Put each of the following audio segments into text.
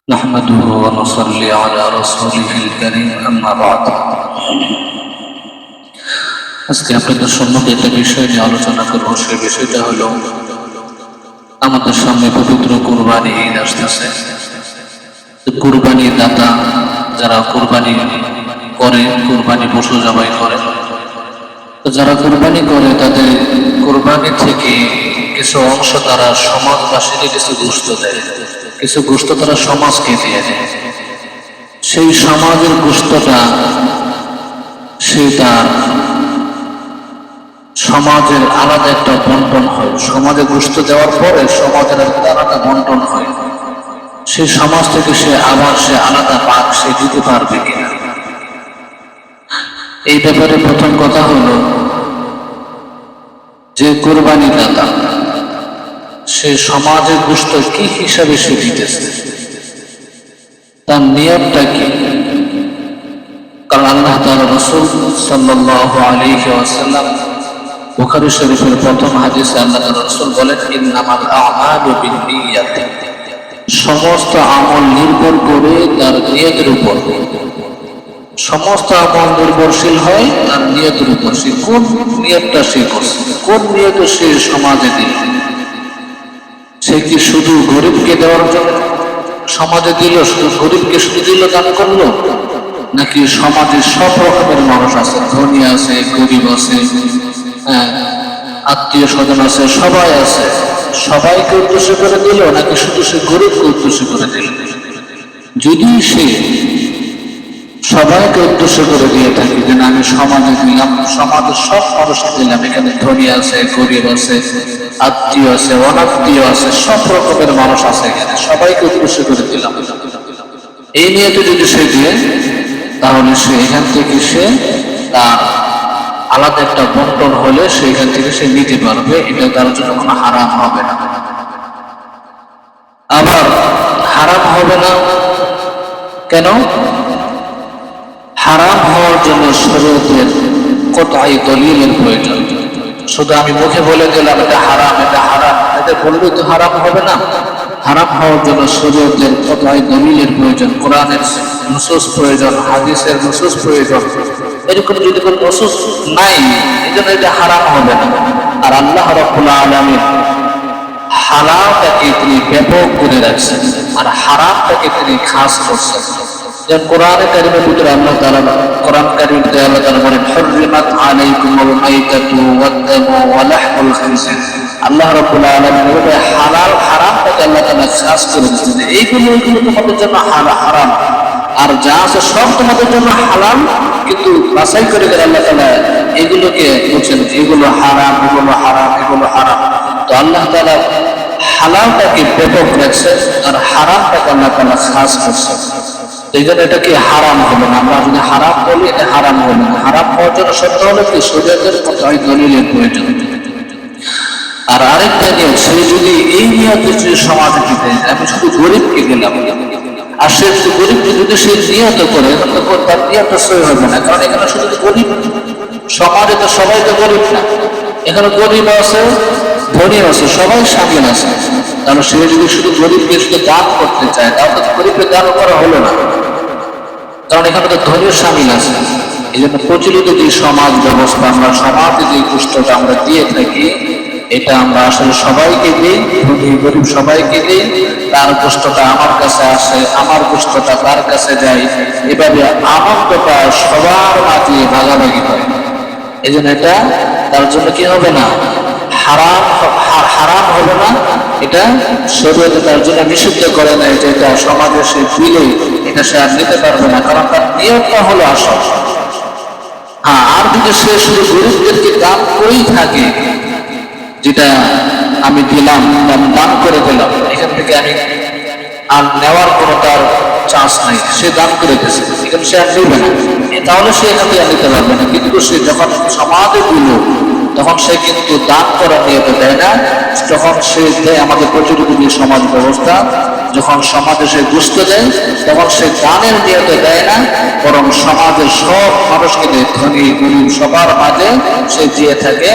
نحمده ونصلي على رسوله الكريم أما بعد আজকে আপনাদের সম্মুখে একটা বিষয় নিয়ে আলোচনা করব। সেই বিষয়টা হলো আমাদের সামনে পবিত্র কুরবানি ঈদ আসতেছে। কুরবানি দাতা যারা কুরবানি করে, কুরবানি পশু জবাই করে, তো যারা কুরবানি করে তাদের কুরবানি থেকে কিছু অংশ তারা সমাজবাসীকে কিছু গোশত দেয়, কিছু গোশত তারা সমাজকে দিয়ে দেয়। সেই সমাজের গোশতটা সেটা সমাজের আলাদা একটা বন্টন হয়। সমাজে গোশত দেওয়ার পরে সমাজের একটা আলাদা বন্টন হয়। সেই সমাজ থেকে সে আবার আলাদা ভাগ সে দিতে পারবে কিনা, এই ব্যাপারে প্রথম কথা হলো যে কুরবানি দাতা সে সমাজের গোশত কি হিসাবে সে দিতেছে, তার নিয়মটা কি। কারণ আল্লাহ তাআলা রাসূল সাল্লাল্লাহু আলাইহি ওয়াসাল্লাম বুখারী শরীফের প্রথম হাদিসে আল্লাহ তাআলা রাসূল বলেন, ইন্নামাল আ'মালু বিন্নিয়াত, সমস্ত আমল নির্ভর করে তার নিয়তের উপর। সমস্ত আমল নির্ভরশীল হয় তার নিয়তের উপর। সে কোন নিয়তটা সে করছে, কোন নিয়ত সে সমাজে দিল। সে কি শুধু গরিবকে দেওয়ার জন্য সমাজে দিল, শুধু গরিবকে শুধু দিল, দান করলো, নাকি সমাজে সব রকমের মানুষ আছে, ধনী আছে, গরিব আছে, আত্মীয় স্বজন আছে, সবাই আছে, সবাইকে উদ্দেশ্য করে দিল, নাকি শুধু সে গরিবকে উদ্দেশ্য করে দিল। যদি সে সবাইকে উদ্দেশ্য করে দিয়ে থাকি যে আমি সমাজে দিলাম, সমাজের সব মানুষকে দিলাম, এখানে ধনী আছে, গরিব আছে, আত্মীয় আছে, অনাত্মীয় আছে, সব রকমের মানুষ আছে, এখানে সবাইকে উদ্দেশ্য করে দিলাম, এই নিয়ে তো যদি সে দিয়ে, তাহলে সে এখান থেকে সে তার আলাদা একটা বন্টন হলে সেখান থেকে সে নিতে পারবে। এটা তার জন্য কোনো হারাম হবে না। আবার হারাম হবে না কেন? হারাম হওয়ার জন্য শরীয়তের কতই দলিলের প্রয়োজন। শুধু আমি মুখে বলে দিলাম এটা হারাম, এটা হারাম, এটা বললেই তো হারাম হবে না। হারাম হওয়ার জন্য শরীয়তের কতই দলিলের প্রয়োজন, কোরআনের নুসুস প্রয়োজন, হাদিসের নুসুস প্রয়োজন। এরকম যদি কোনো নুসুস নাই, এই জন্য এটা হারাম হবে না। আর আল্লাহ রাব্বুল আলামিন হালালটাকে তিনি ব্যাপক করে রাখছেন আর হারামটাকে তিনি খাস করছেন। যেমন কোরআনে কারিমের ভিতরে আল্লাহ তাআলা কোরআন কারিমের ভিতরে আল্লাহ তাআলা বলেন, হুররিমাত আলাইকুমুল মাইতাতু ওয়াদ-দামু ওয়া লাহমুল খিনজির। আল্লাহ রাব্বুল আলামিন হালাল হারামটাকে আল্লাহ তাআলা খাস করে দিয়েছেন। এইগুলো তোমাদের জন্য হারাম, আর যা আছে সব তোমাদের জন্য হালাল, কিন্তু বাছাই করে করে আল্লাহ তাআলা এগুলোকে বলছেন এগুলো হারাম, এগুলো হারাম, এগুলো হারাম। তো আল্লাহ তাআলা হালালটাকে ব্যাপক রাখছেন আর হারামটাকে আল্লাহ তাআলা খাস করছেন। এই জন্য এটা কি হারাম হবে না। আমরা যদি হারাম বলি এটা হারাম হবে না। হারাম হওয়ার জন্য সত্য হলো কি শরীয়তের কতই দলিলের প্রয়োজন। আর আরেকটা নিয়ম, সে যদি এই নিয়তে সমাজে দিতে, আমি শুধু গরিবকে দিলাম, আর সে গরিবকে যদি সে নিয়ত করে, তার নিয়ত সই হবে না। কারণ এখানে শুধু গরিব, সমাজে তো সবাই তো গরিব না, এখানে গরিব আছে, ধনী আছে, সবাই সামিল আছে। কারণ সে যদি শুধু গরিবকে শুধু দান করতে চায়, তাহলে তো গরিবকে দান করা হলো না, কারণ এখানে তো ধনীও সামিল আছে। এই জন্য প্রচলিত যে সমাজ ব্যবস্থা, আমরা সমাজে যে গোশতটা আমরা দিয়ে থাকি, এটা আমরা আসলে সবাইকে দিই, ধনী গরিব সবাইকে দিই। তার গোশতটা আমার কাছে আসে, আমার গোশতটা তার কাছে যায়, এভাবে আনন্দটা সবার মাঝে ভাগাভাগি হয়। এই জন্য এটা তার জন্য কি হবে না, হারাম হবে না। এটা শরীয়তে তার জন্য নিষিদ্ধ করে নাই যে এটা সমাজে সে দিলে এটা সে আর নিতে পারবে না, কারণ তার নিয়মটা হলো আসল। হ্যাঁ, আর যদি সে শুধু গরিবদেরকে দান করেই থাকে, যেটা আমি দিলাম, আমি দান করে দিলাম, এখান থেকে আমি আর নেওয়ার কোনো তার চান্স নাই, সে দান করে দিয়েছে, এখানে সে আর নেবে না, তাহলে সে এখান থেকে নিতে পারবে না। কিন্তু সে যখন সমাজে দিল, তখন সে কিন্তু দান করার নিয়তে দেয় না। যখন সে দেয়, আমাদের প্রচলিত যে সমাজ ব্যবস্থা, যখন সমাজে সে গোশত দেয়, তখন সে দানের নিয়তে দেয় না, বরং সমাজের সব মানুষকে দেয়, ধনী গরিব সবার মাঝে সে দিয়ে থাকে।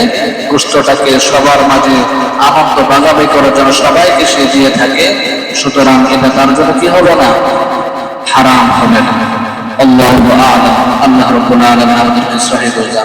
গোশতটাকে সবার মাঝে আনন্দ ভাগাভাগি করার জন্য সবাইকে সে দিয়ে থাকে। সুতরাং এটা তার জন্য কি হবে না, হারাম হবে না। আল্লাহু আ'লাম। আল্লাহ রাব্বুল আলামিন আমাদেরকে সহিহ বুঝান।